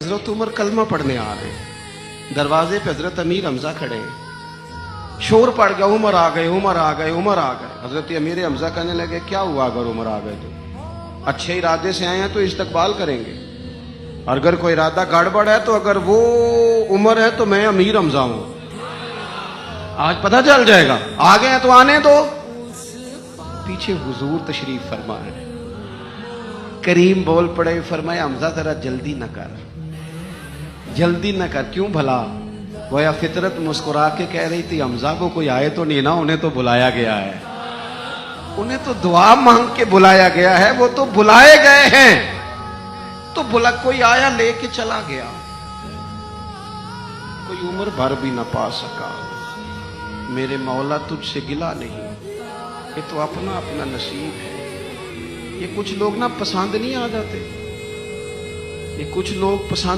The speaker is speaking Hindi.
हजरत उमर कलमा पढ़ने आ रहे हैं, दरवाजे पे हजरत अमीर हमजा खड़े हैं। शोर पड़ गया, उमर आ गए, उमर आ गए, उमर आ गए। हजरत अमीर हमजा कहने लगे, क्या हुआ अगर उमर आ गए तो? अच्छे इरादे से आए हैं तो इस्तकबाल करेंगे, और अगर कोई इरादा गड़बड़ है तो अगर वो उमर है तो मैं अमीर हमजा हूं, आज पता चल जाएगा। आ गए हैं तो आने दो। पीछे हुजूर तशरीफ फरमा है, करीम बोल पड़े, फरमाया हमजा जरा जल्दी न कर, जल्दी न कर। क्यों भला? गोया फितरत मुस्कुरा के कह रही थी, हमजा को कोई आए तो नहीं ना, उन्हें तो बुलाया गया है, उन्हें तो दुआ मांग के बुलाया गया है, वो तो बुलाए गए हैं। तो बुला कोई आया लेके चला गया, कोई उम्र भर भी ना पा सका। मेरे मौला तुझसे गिला नहीं, ये तो अपना अपना नसीब है। ये कुछ लोग ना पसंद नहीं आ जाते, ये कुछ लोग पसंद